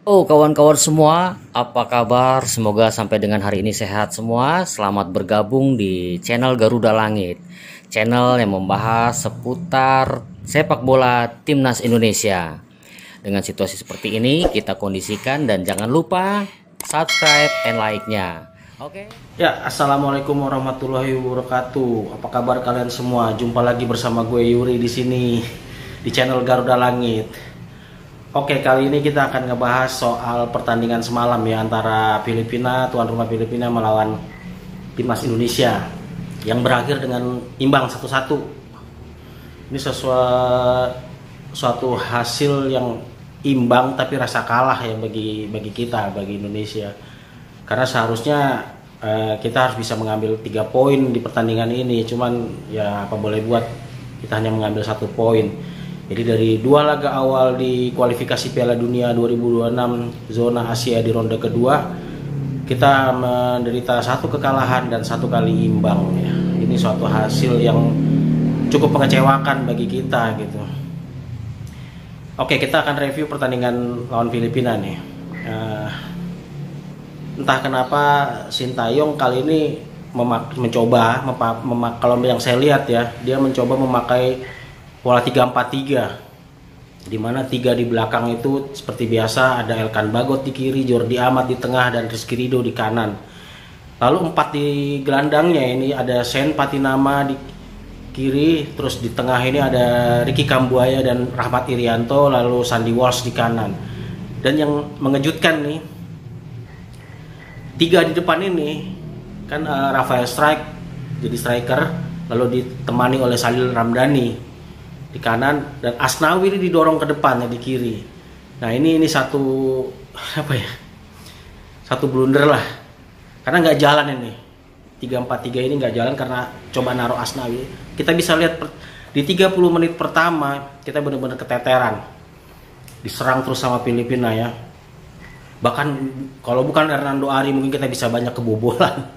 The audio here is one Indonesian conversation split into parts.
Oh, kawan-kawan semua, apa kabar? Semoga sampai dengan hari ini sehat semua. Selamat bergabung di channel Garuda Langit, channel yang membahas seputar sepak bola timnas Indonesia. Dengan situasi seperti ini, kita kondisikan dan jangan lupa subscribe and like-nya. Oke. Ya, assalamualaikum warahmatullahi wabarakatuh. Apa kabar kalian semua? Jumpa lagi bersama gue Yuri di sini di channel Garuda Langit. Oke, kali ini kita akan ngebahas soal pertandingan semalam ya antara Filipina, tuan rumah Filipina melawan timnas Indonesia yang berakhir dengan imbang 1-1. Ini suatu hasil yang imbang tapi rasa kalah ya bagi kita, bagi Indonesia. Karena seharusnya kita harus bisa mengambil 3 poin di pertandingan ini, cuman ya apa boleh buat, kita hanya mengambil 1 poin. Jadi dari 2 laga awal di kualifikasi Piala Dunia 2026 zona Asia di ronde kedua, kita menderita 1 kekalahan dan 1 kali imbang ya. Ini suatu hasil yang cukup mengecewakan bagi kita gitu. Oke, kita akan review pertandingan lawan Filipina nih. Entah kenapa Sintayong kali ini kalau yang saya lihat ya, dia mencoba memakai pola 3-4-3, di mana 3 di belakang itu seperti biasa ada Elkan Bagot di kiri, Jordi Amat di tengah, dan Rizky Ridho di kanan. Lalu 4 di gelandangnya ini ada Sen Patinama di kiri, terus di tengah ini ada Ricky Kambuaya dan Rahmat Irianto, lalu Sandy Walsh di kanan. Dan yang mengejutkan nih, 3 di depan ini kan Rafael Strike jadi striker, lalu ditemani oleh Salil Ramdhani di kanan, dan Asnawi ini didorong ke depan ya di kiri. Nah ini satu apa ya, satu blunder lah, karena nggak jalan ini 3-4-3 ini nggak jalan karena coba naruh Asnawi. Kita bisa lihat di 30 menit pertama kita benar-benar keteteran, diserang terus sama Filipina ya. Bahkan kalau bukan Hernando Ari mungkin kita bisa banyak kebobolan.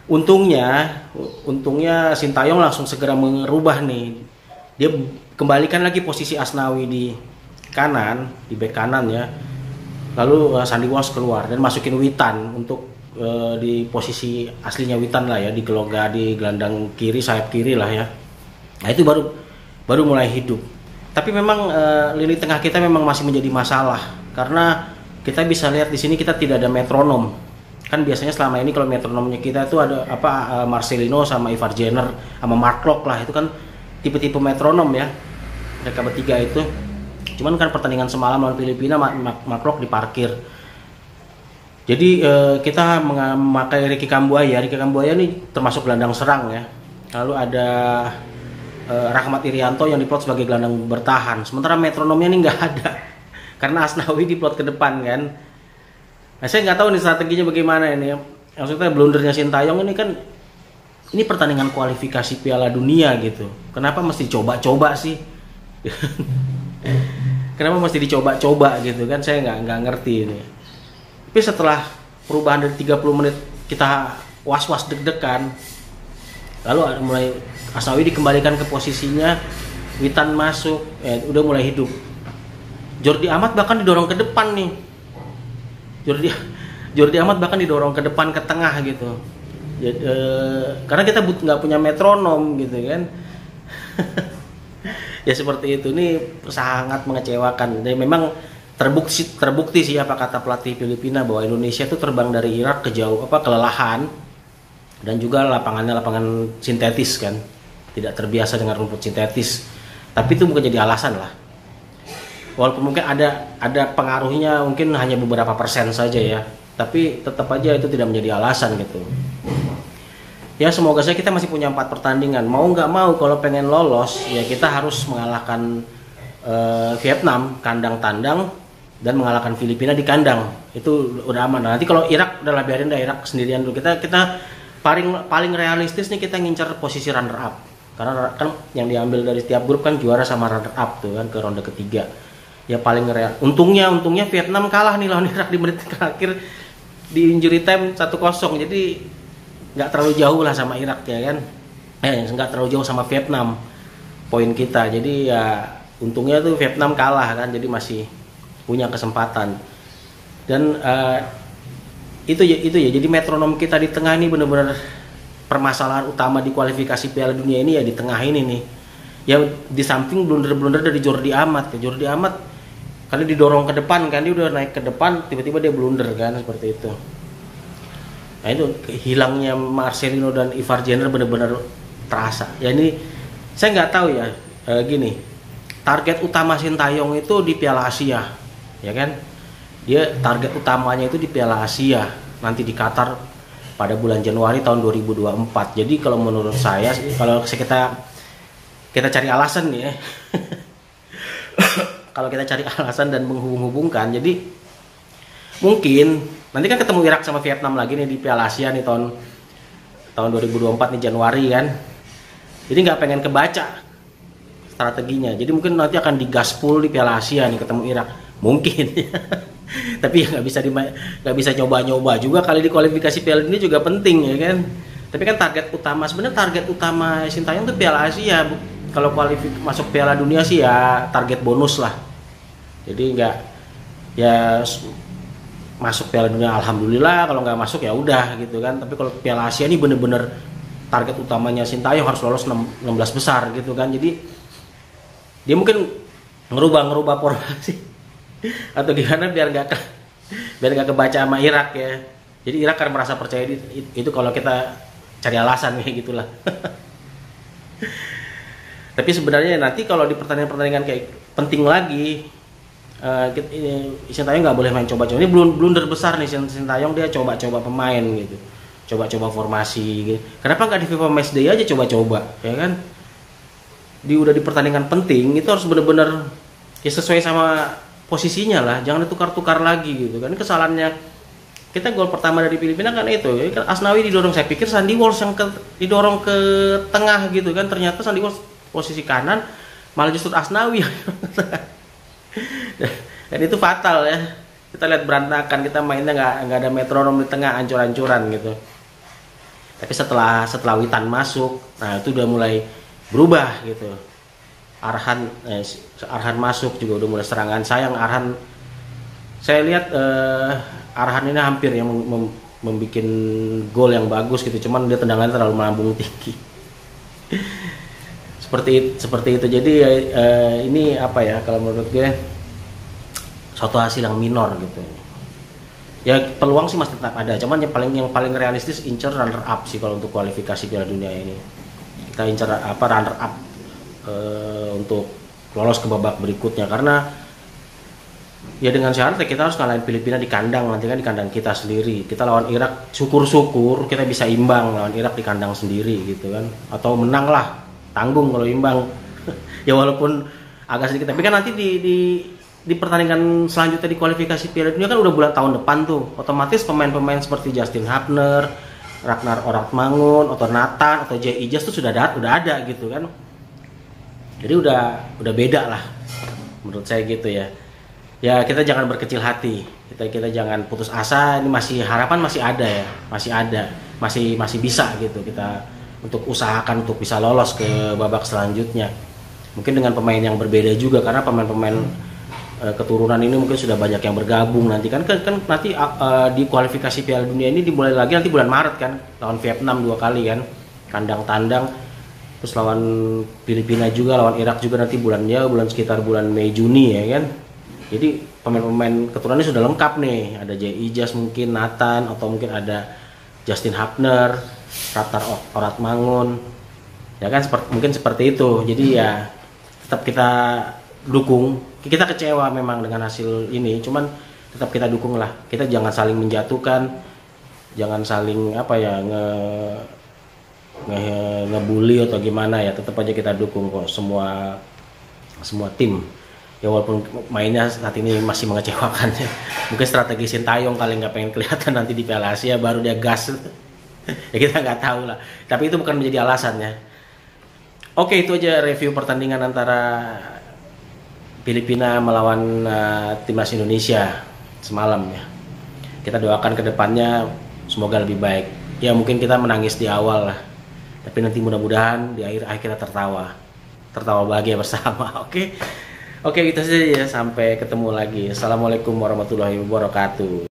Untungnya Sintayong langsung segera merubah nih. Dia kembalikan lagi posisi Asnawi di kanan, di bek kanan ya. Lalu Sandy Walsh keluar dan masukin Witan untuk di posisi aslinya Witan lah ya, di gelandang kiri, sayap kiri lah ya. Nah itu baru mulai hidup. Tapi memang lini tengah kita memang masih menjadi masalah, karena kita bisa lihat di sini kita tidak ada metronom. Kan biasanya selama ini kalau metronomnya kita itu ada Marcelino sama Ivar Jenner sama Mark Locke lah, itu kan tipe-tipe metronom ya, mereka bertiga itu. Cuman kan pertandingan semalam lawan Filipina Mark Locke diparkir. Jadi kita memakai Ricky Kambuaya. Ricky Kambuaya ini termasuk gelandang serang ya. Lalu ada Rahmat Irianto yang diplot sebagai gelandang bertahan. Sementara metronomnya ini nggak ada, karena Asnawi diplot ke depan kan. Nah, saya nggak tahu nih strateginya bagaimana ini. Maksudnya blundernya Sintayong ini kan, ini pertandingan kualifikasi Piala Dunia gitu. Kenapa mesti coba-coba sih? Kenapa mesti dicoba-coba gitu kan? Saya nggak ngerti ini. Tapi setelah perubahan dari 30 menit kita was-was deg-degan, lalu mulai Asnawi dikembalikan ke posisinya, Witan masuk, udah mulai hidup. Jordi Amat bahkan didorong ke depan nih. Jordi Amat bahkan didorong ke depan, ke tengah gitu. Karena kita nggak punya metronom gitu kan. Ya seperti itu. Ini sangat mengecewakan. Dan memang terbukti sih apa kata pelatih Filipina, bahwa Indonesia itu terbang dari Irak kelelahan, dan juga lapangannya lapangan sintetis kan, tidak terbiasa dengan rumput sintetis. Tapi itu bukan jadi alasan lah. Walaupun mungkin ada pengaruhnya, mungkin hanya beberapa persen saja ya, tapi tetap aja itu tidak menjadi alasan gitu. Ya semoga saja kita masih punya 4 pertandingan. Mau nggak mau kalau pengen lolos ya kita harus mengalahkan Vietnam kandang tandang, dan mengalahkan Filipina di kandang. Itu udah aman. Nah, nanti kalau Irak udahlah, biarin dah Irak sendirian dulu. Kita paling realistis nih, kita ngincar posisi runner up. Karena kan yang diambil dari setiap grup kan juara sama runner up tuh kan ke ronde ketiga. Ya paling real. Untungnya Vietnam kalah nih lawan Irak di menit terakhir di injury time 1-0. Jadi nggak terlalu jauh lah sama Irak ya kan. Nggak terlalu jauh sama Vietnam poin kita. Jadi ya untungnya tuh Vietnam kalah kan, jadi masih punya kesempatan. Dan itu ya, jadi metronom kita di tengah ini benar-benar permasalahan utama di kualifikasi Piala Dunia ini ya, di tengah ini nih. Ya di samping blunder-blunder dari Jordi Amat. Jordi Amat kali didorong ke depan kan, dia udah naik ke depan, tiba-tiba dia blunder kan, seperti itu. Nah itu hilangnya Marcelino dan Ivar Jenner benar-benar terasa. Ya ini saya nggak tahu ya, gini, target utama Sintayong itu di Piala Asia, ya kan? Dia target utamanya itu di Piala Asia nanti di Qatar pada bulan Januari tahun 2024. Jadi kalau menurut saya, kalau kita cari alasan nih ya. Kalau kita cari alasan dan menghubung-hubungkan, jadi mungkin nanti kan ketemu Irak sama Vietnam lagi nih di Piala Asia nih tahun 2024 nih Januari kan. Jadi nggak pengen kebaca strateginya. Jadi mungkin nanti akan digaspol di Piala Asia nih ketemu Irak. Mungkin. Tapi ya nggak bisa nyoba-nyoba juga kali di kualifikasi Piala Dunia juga penting ya kan. Tapi kan target utama Sintayong itu Piala Asia. Kalau masuk Piala Dunia sih ya target bonus lah. Jadi nggak ya masuk Piala Dunia alhamdulillah, kalau nggak masuk ya udah gitu kan. Tapi kalau Piala Asia ini bener-bener target utamanya Sintayong harus lolos 16 besar gitu kan. Jadi dia mungkin ngerubah formasi atau gimana biar nggak kebaca sama Irak ya. Jadi Irak kan merasa percaya itu kalau kita cari alasan kayak gitulah. Tapi sebenarnya nanti kalau di pertandingan kayak penting lagi, Sintayong nggak boleh main coba-coba. Ini blunder besar nih Sintayong, dia coba-coba pemain gitu, coba-coba formasi gitu. Kenapa nggak di FIFA Matchday aja coba-coba, ya kan? Udah di pertandingan penting itu harus benar-benar ya sesuai sama posisinya lah, jangan ditukar-tukar lagi gitu kan. Kesalahannya kita gol pertama dari Filipina kan itu, Asnawi didorong, saya pikir Sandy Walsh yang didorong ke tengah gitu kan, ternyata Sandy Walsh posisi kanan, malah justru Asnawi. Dan itu fatal ya. Kita lihat berantakan, kita mainnya nggak ada metronom di tengah, ancur-ancuran gitu. Tapi setelah Witan masuk, nah itu udah mulai berubah gitu. Arhan masuk juga udah mulai serangan. Sayang Arhan, saya lihat Arhan ini hampir yang membuat gol yang bagus gitu, cuman dia tendangannya terlalu melambung tinggi. seperti itu. Jadi ini apa ya, kalau menurut gue suatu hasil yang minor gitu. Ya peluang sih masih tetap ada, cuman yang paling realistis incer runner up sih kalau untuk kualifikasi Piala Dunia ini. Kita incer runner up untuk lolos ke babak berikutnya, karena ya dengan syarat kita harus ngalahin Filipina di kandang, nanti kan di kandang kita sendiri. Kita lawan Irak, syukur-syukur kita bisa imbang lawan Irak di kandang sendiri gitu kan, atau menang lah, tanggung kalau imbang. Ya walaupun agak sedikit, tapi kan nanti di pertandingan selanjutnya di kualifikasi Piala Dunia kan udah bulan tahun depan tuh, otomatis pemain-pemain seperti Justin Hapner, Ragnar Oratmangun, atau Nathan, atau Jay Ijaz tuh sudah ada gitu kan. Jadi udah beda lah menurut saya gitu ya. Ya kita jangan berkecil hati, kita jangan putus asa. Ini harapan masih ada ya, masih bisa gitu kita untuk usahakan untuk bisa lolos ke babak selanjutnya. Mungkin dengan pemain yang berbeda juga, karena pemain-pemain keturunan ini mungkin sudah banyak yang bergabung. Nanti kan nanti di kualifikasi Piala Dunia ini dimulai lagi nanti bulan Maret kan, lawan Vietnam 2 kali kan, kandang tandang. Terus lawan Filipina juga, lawan Irak juga nanti bulan sekitar bulan Mei Juni ya kan. Jadi pemain-pemain keturunannya sudah lengkap nih. Ada Jay Ijaz mungkin, Nathan, atau mungkin ada Justin Hapner, Ragnar Oratmangun. Ya kan mungkin seperti itu. Jadi ya tetap kita dukung. Kita kecewa memang dengan hasil ini, cuman tetap kita dukung lah. Kita jangan saling menjatuhkan, jangan saling ngebully atau gimana ya. Tetap aja kita dukung kok semua tim. Ya walaupun mainnya saat ini masih mengecewakan ya. Mungkin strategi Sintayong kali nggak pengen kelihatan nanti di Piala Asia baru dia gas. Ya kita nggak tahu lah. Tapi itu bukan menjadi alasannya. Oke, itu aja review pertandingan antara Filipina melawan timnas Indonesia semalam ya. Kita doakan ke depannya semoga lebih baik. Ya mungkin kita menangis di awal lah, tapi nanti mudah-mudahan di akhir kita tertawa bahagia bersama. Oke. Oke, itu saja ya. Sampai ketemu lagi. Assalamualaikum warahmatullahi wabarakatuh.